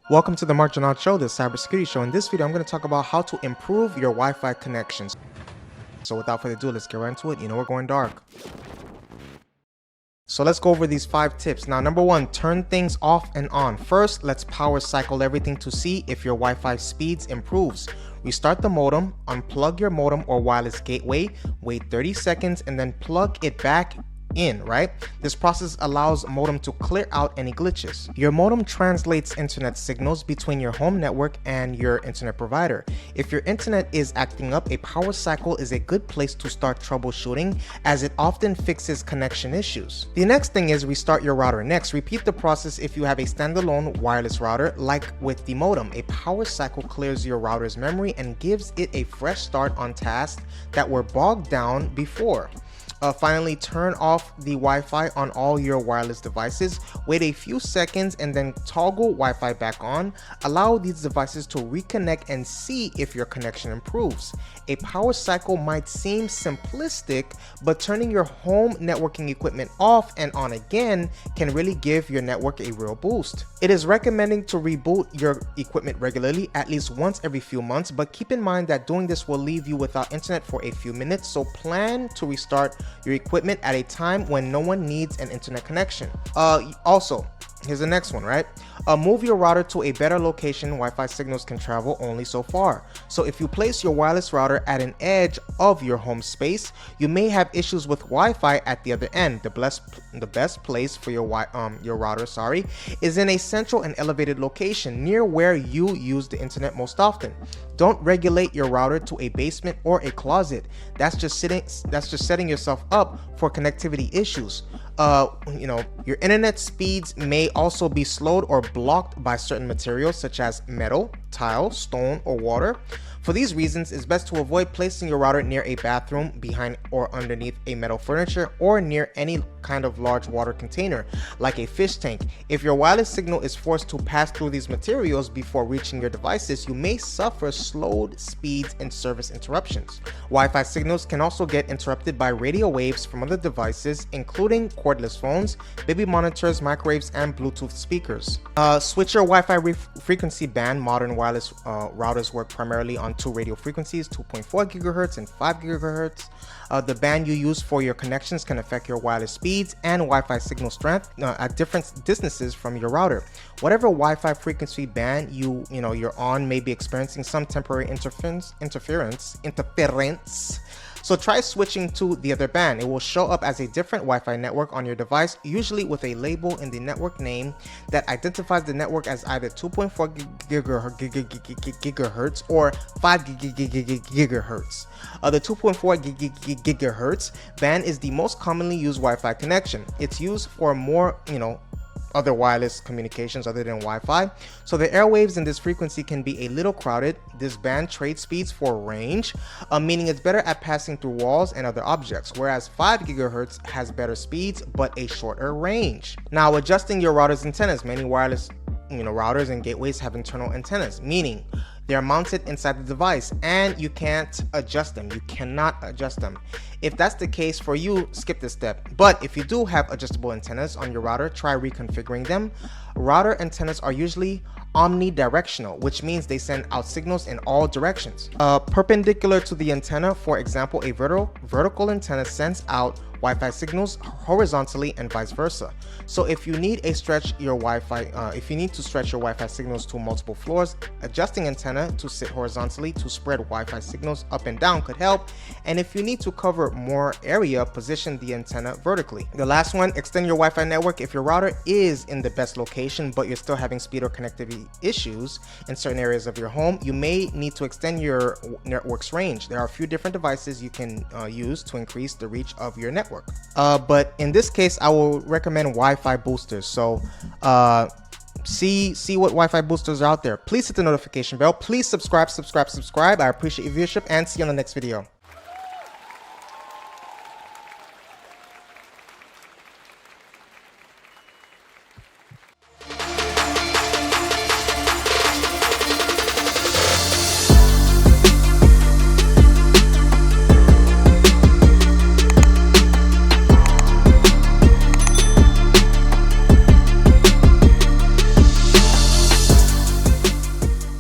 Welcome to the Mark Janot Show, the cybersecurity show. In this video, I'm going to talk about how to improve your Wi-Fi connections. So without further ado, let's get right into it. You know we're going dark. So let's go over these 5 tips. Now, number 1, turn things off and on. First, let's power cycle everything to see if your Wi-Fi speeds improves. Restart the modem, unplug your modem or wireless gateway, wait 30 seconds, and then plug it back in, right? This process allows modem to clear out any glitches. Your modem translates internet signals between your home network and your internet provider. If your internet is acting up, a power cycle is a good place to start troubleshooting, as it often fixes connection issues. The next thing is restart your router. Next, repeat the process if you have a standalone wireless router. Like with the modem, a power cycle clears your router's memory and gives it a fresh start on tasks that were bogged down before. Finally, turn off the Wi-Fi on all your wireless devices. Wait a few seconds and then toggle Wi-Fi back on. Allow these devices to reconnect and see if your connection improves. A power cycle might seem simplistic, but turning your home networking equipment off and on again can really give your network a real boost. It is recommended to reboot your equipment regularly, at least once every few months, but keep in mind that doing this will leave you without internet for a few minutes, so plan to restart your equipment at a time when no one needs an internet connection. Also, here's the next one, right? Move your router to a better location. Wi-Fi signals can travel only so far. So if you place your wireless router at an edge of your home space, you may have issues with Wi-Fi at the other end. The best place for your router, is in a central and elevated location near where you use the internet most often. Don't regulate your router to a basement or a closet. That's just setting yourself up for connectivity issues. Your internet speeds may also be slowed or blocked by certain materials such as metal, tile, stone, or water. For these reasons, it's best to avoid placing your router near a bathroom, behind or underneath a metal furniture, or near any kind of large water container, like a fish tank. If your wireless signal is forced to pass through these materials before reaching your devices, you may suffer slowed speeds and service interruptions. Wi-Fi signals can also get interrupted by radio waves from other devices, including cordless phones, baby monitors, microwaves, and Bluetooth speakers. Switch your Wi-Fi frequency band. Modern wireless routers work primarily on 2 radio frequencies, 2.4 GHz and 5 GHz. The band you use for your connections can affect your wireless speeds and Wi-Fi signal strength at different distances from your router. Whatever Wi-Fi frequency band you're on may be experiencing some temporary interference. So try switching to the other band. It will show up as a different Wi-Fi network on your device, usually with a label in the network name that identifies the network as either 2.4 gigahertz or 5 gigahertz. The 2.4 gigahertz band is the most commonly used Wi-Fi connection. It's used for more, other wireless communications other than Wi-Fi. So the airwaves in this frequency can be a little crowded. This band trades speeds for range, meaning it's better at passing through walls and other objects, whereas 5 gigahertz has better speeds but a shorter range. Now, adjusting your router's antennas. Many wireless routers and gateways have internal antennas, meaning they're mounted inside the device and you can't adjust them. You cannot adjust them. If that's the case for you, skip this step. But if you do have adjustable antennas on your router, try reconfiguring them. Router antennas are usually omnidirectional, which means they send out signals in all directions. Perpendicular to the antenna, for example, a vertical antenna sends out Wi-Fi signals horizontally and vice versa. So if you need to stretch your Wi-Fi signals to multiple floors, adjusting antenna to sit horizontally to spread Wi-Fi signals up and down could help. And if you need to cover more area, position the antenna vertically. The last one, extend your Wi-Fi network. If your router is in the best location, but you're still having speed or connectivity issues in certain areas of your home, you may need to extend your network's range. There are a few different devices you can use to increase the reach of your network. But in this case, I will recommend Wi-Fi boosters. So see what Wi-Fi boosters are out there. Please hit the notification bell. Please subscribe. I appreciate your viewership and see you on the next video.